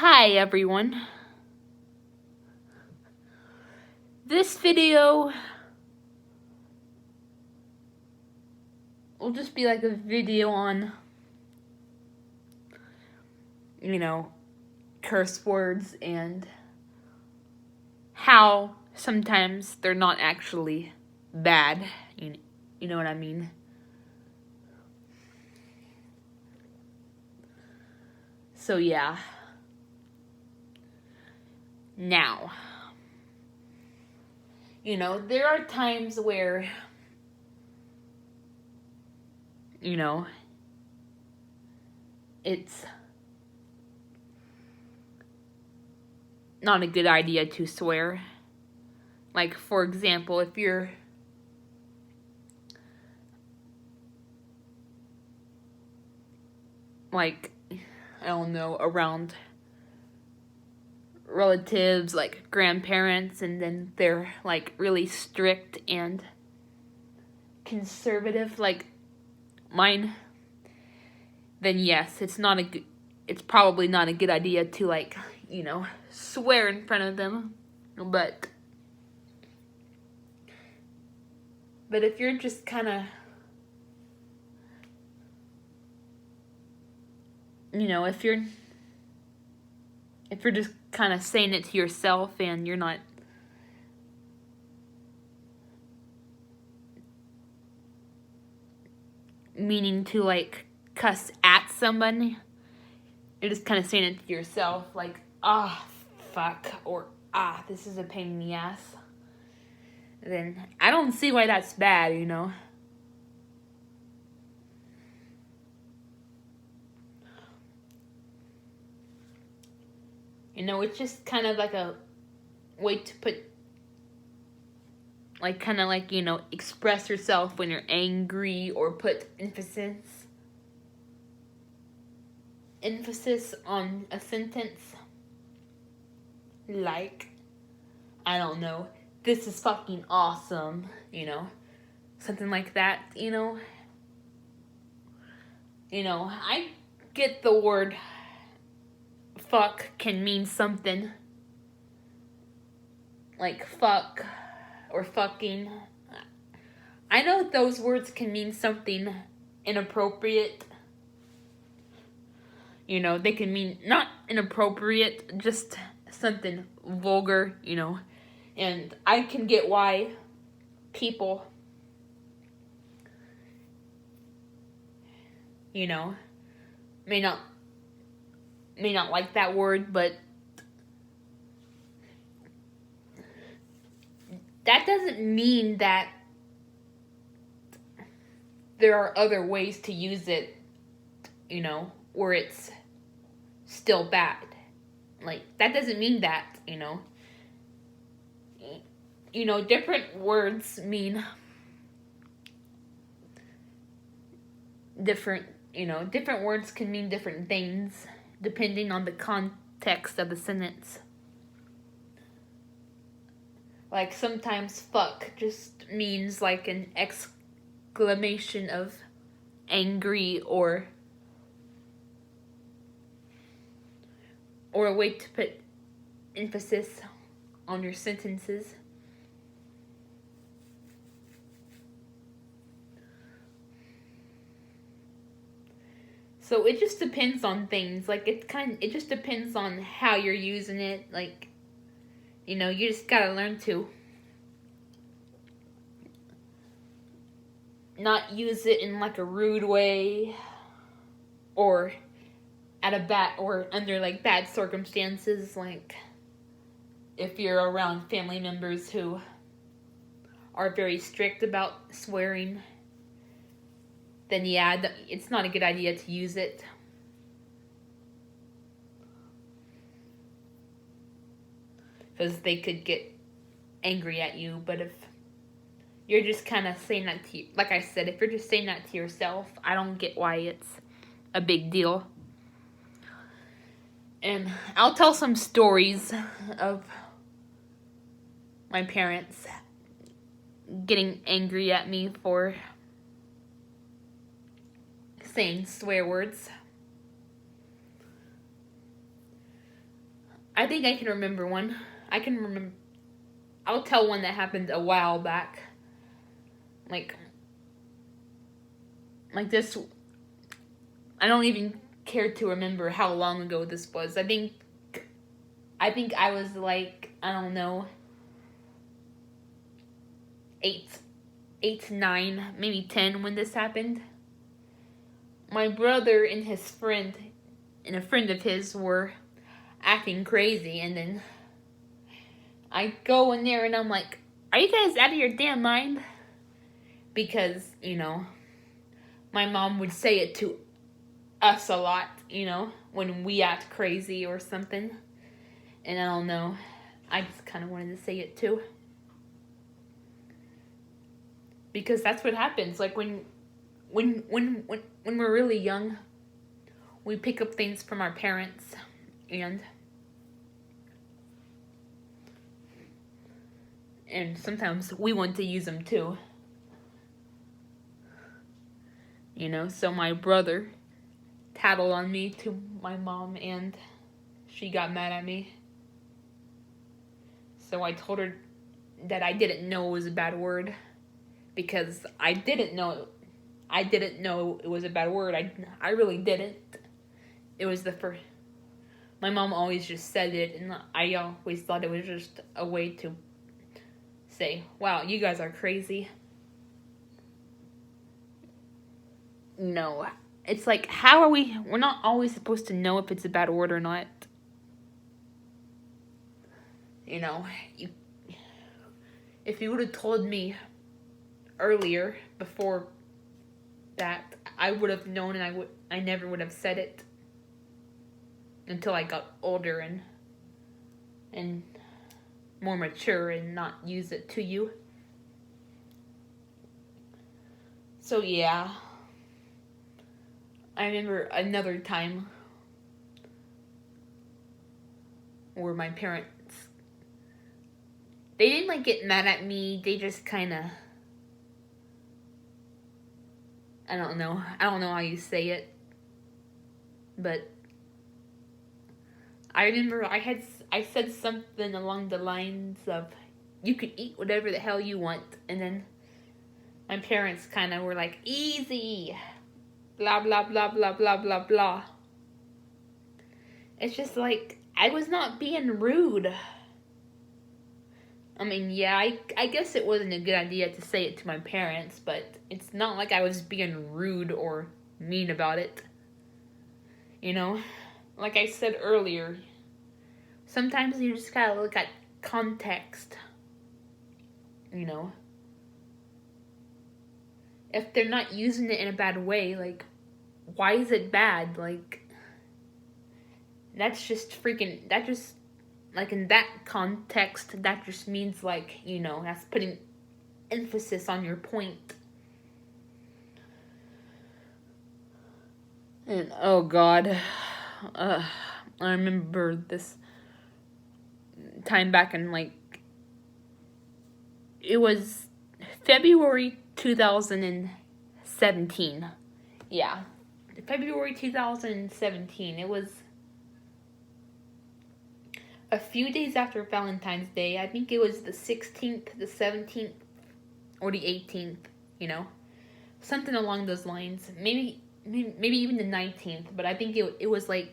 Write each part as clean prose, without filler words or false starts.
Hi everyone. This video will just be like a video on, curse words and how sometimes they're not actually bad. You know what I mean? So yeah. Now, there are times where, it's not a good idea to swear. Like, for example, if you're around relatives, like grandparents, and then they're like really strict and conservative like mine, then yes, it's probably not a good idea to swear in front of them. But if you're just kind of if you're just kind of saying it to yourself and you're not meaning to like cuss at someone, you're just kind of saying it to yourself, like, fuck, or this is a pain in the ass, then I don't see why that's bad, It's just kind of like a way to put, express yourself when you're angry, or put emphasis on a sentence. Like, I don't know, this is fucking awesome, something like that, I get the word fuck can mean something, like fuck or fucking. I know those words can mean something inappropriate. They can mean not inappropriate, just something vulgar, and I can get why people, may not like that word, but that doesn't mean that there are other ways to use it, where it's still bad. Like, that doesn't mean that, different words mean different words can mean different things depending on the context of the sentence. Like, sometimes fuck just means like an exclamation of angry, or a way to put emphasis on your sentences. So it just depends on things. Like, it just depends on how you're using it. Like, you just gotta learn to not use it in like a rude way, or under like bad circumstances. Like, if you're around family members who are very strict about swearing, then yeah, it's not a good idea to use it. Because they could get angry at you. But if you're just kind of saying that to you, like I said, if you're just saying that to yourself, I don't get why it's a big deal. And I'll tell some stories of my parents getting angry at me for saying swear words. I think I can remember one. I can remember. I'll tell one that happened a while back. Like this. I don't even care to remember how long ago this was. I think I was like, I don't know, 8, 9, maybe 10 when this happened. My brother and his friend and a friend of his were acting crazy, and then I go in there and I'm like, are you guys out of your damn mind? Because, my mom would say it to us a lot, when we act crazy or something. And I don't know, I just kind of wanted to say it too. Because that's what happens. Like when we're really young, we pick up things from our parents, and sometimes we want to use them too. So my brother tattled on me to my mom, and she got mad at me. So I told her that I didn't know it was a bad word, because I didn't know it was a bad word. I really didn't. It was the first. My mom always just said it, and I always thought it was just a way to say, wow, you guys are crazy. No. It's like, how are we're not always supposed to know if it's a bad word or not. If you would have told me earlier, before that, I would have known, and I never would have said it until I got older and more mature and not use it to you. So yeah, I remember another time where my parents, they didn't get mad at me. They just kind of, I don't know how you say it, but I remember I said something along the lines of, you can eat whatever the hell you want, and then my parents kind of were like, easy, blah blah blah blah blah blah blah. It's just like, I was not being rude. I mean, yeah, I guess it wasn't a good idea to say it to my parents, but it's not like I was being rude or mean about it. Like I said earlier, sometimes you just gotta look at context. If they're not using it in a bad way, like, why is it bad? Like, that's just like, in that context, that just means, like, that's putting emphasis on your point. And, oh God, I remember this time back in, it was February 2017. Yeah, February 2017. It was a few days after Valentine's Day. I think it was the 16th, the 17th, or the 18th, something along those lines. Maybe even the 19th, but I think it was I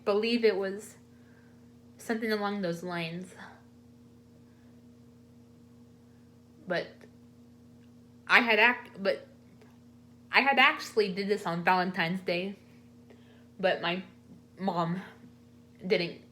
believe it was something along those lines. But I had actually did this on Valentine's Day, but my mom didn't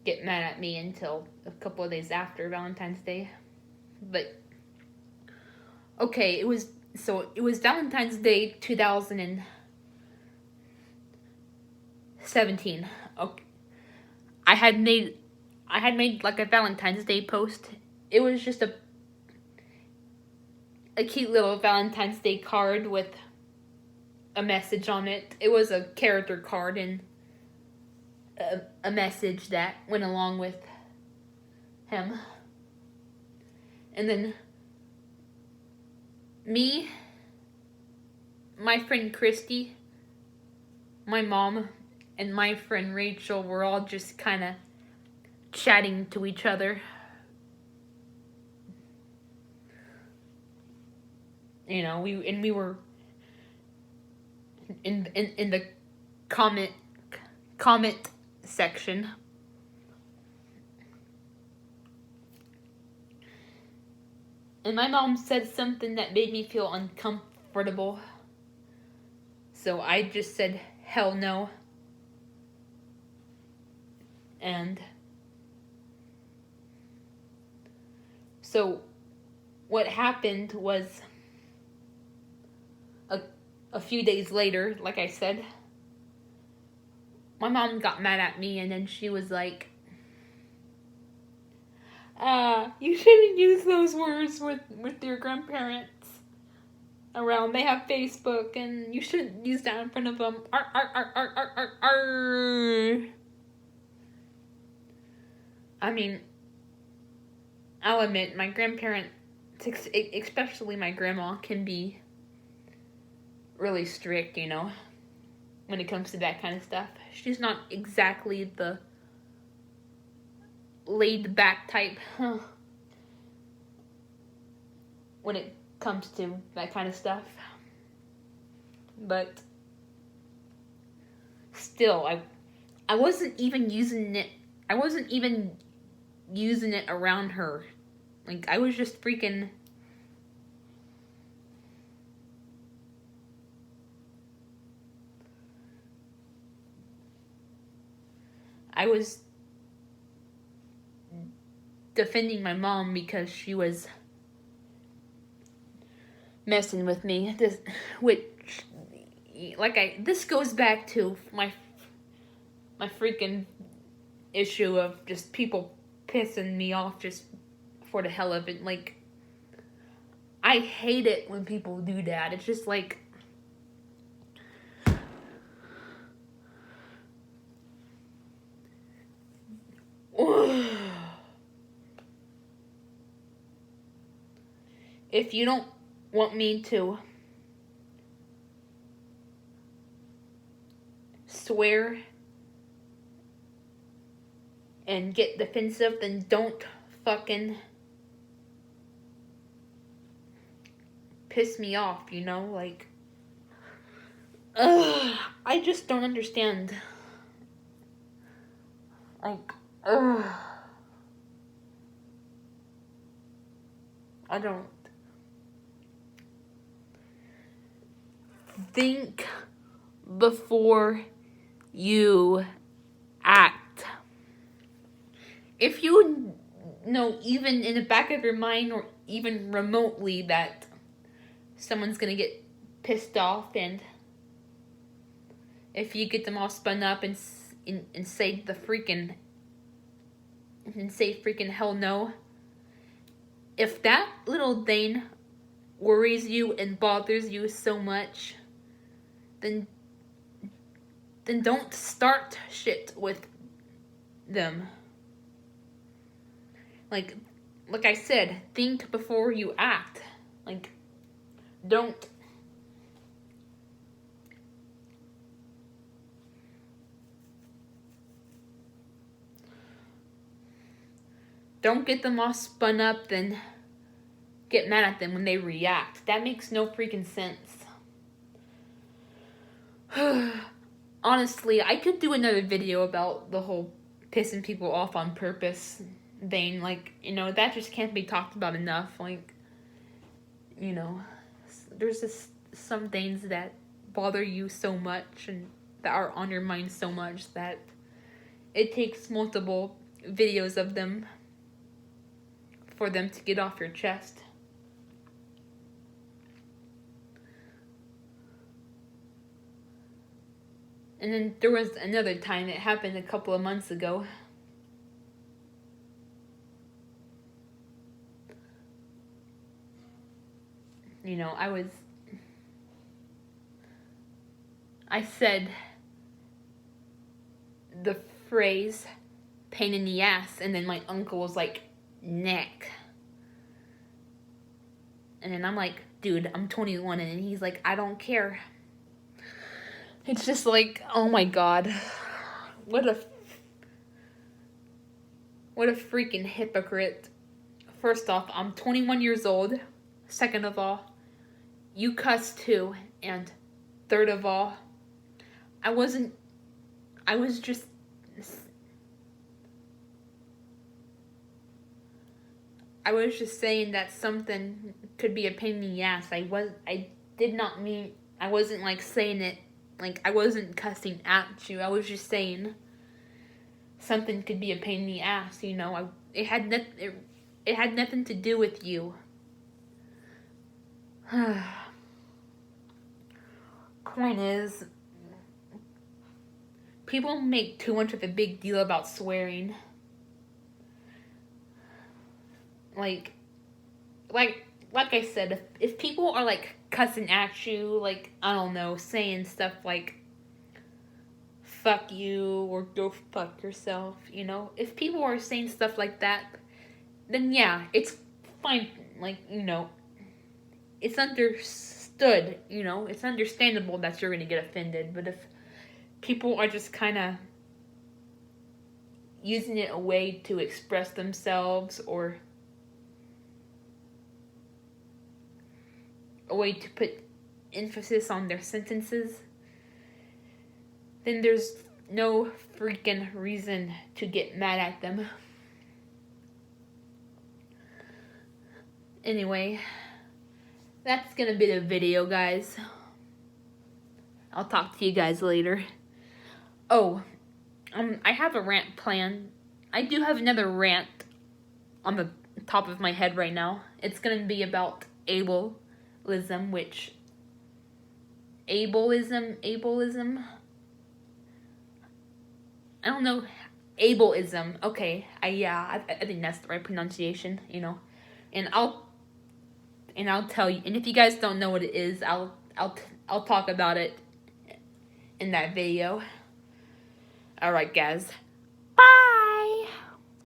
get mad at me until a couple of days after Valentine's Day. But okay, it was Valentine's Day 2017. Okay. I had made like a Valentine's Day post. It was just a cute little Valentine's Day card with a message on it. It was a character card and a message that went along with him. And then me, my friend Christy, my mom and my friend Rachel were all just kind of chatting to each other. You know, we were in the comment section. And my mom said something that made me feel uncomfortable. So I just said, hell no. And so what happened was a few days later, like I said, my mom got mad at me, and then she was like, you shouldn't use those words with your grandparents around. They have Facebook, and you shouldn't use that in front of them. Arr, arr, arr, arr, arr, arr, arr. I mean, I'll admit, my grandparents, especially my grandma, can be really strict, you know, when it comes to that kind of stuff. She's not exactly the laid back type when it comes to that kind of stuff. But still, I wasn't even using it. I wasn't even using it around her. Like, I was just freaking I was defending my mom because she was messing with me. This goes back to my freaking issue of just people pissing me off just for the hell of it. Like, I hate it when people do that. It's just like, if you don't want me to swear and get defensive, then don't fucking piss me off, you know? Like, I just don't understand. Like, I don't. Think before you act. If you know, even in the back of your mind or even remotely, that someone's gonna get pissed off, and if you get them all spun up and say freaking hell no, if that little thing worries you and bothers you so much, then don't start shit with them. Like I said, think before you act. Like, don't get them all spun up, then get mad at them when they react. That makes no freaking sense. Honestly, I could do another video about the whole pissing people off on purpose thing. Like, you know, that just can't be talked about enough. Like, you know, there's just some things that bother you so much and that are on your mind so much that it takes multiple videos of them for them to get off your chest. And then there was another time, it happened a couple of months ago. You know, I said the phrase pain in the ass, and then my uncle was like, neck. And then I'm like, dude, I'm 21, and he's like, I don't care. It's just like, oh my god. What a freaking hypocrite. First off, I'm 21 years old. Second of all, you cuss too. And third of all, I was just saying that something could be a pain in the ass. I did not mean, I wasn't like saying it, like I wasn't cussing at you. I was just saying something could be a pain in the ass, you know. It had nothing to do with you. Point is, people make too much of a big deal about swearing. Like I said, if people are like cussing at you, like, I don't know, saying stuff like fuck you or go fuck yourself, you know, if people are saying stuff like that, then yeah, it's fine, like, you know, it's understood, you know, it's understandable that you're gonna get offended. But if people are just kind of using it a way to express themselves, or a way to put emphasis on their sentences, then there's no freaking reason to get mad at them. Anyway, that's gonna be the video, guys. I'll talk to you guys later. Oh, I have a rant planned. I do have another rant on the top of my head right now. It's gonna be about ableism, which ableism. I don't know, ableism. Okay, I think that's the right pronunciation, you know. And I'll tell you. And if you guys don't know what it is, I'll talk about it in that video. All right, guys.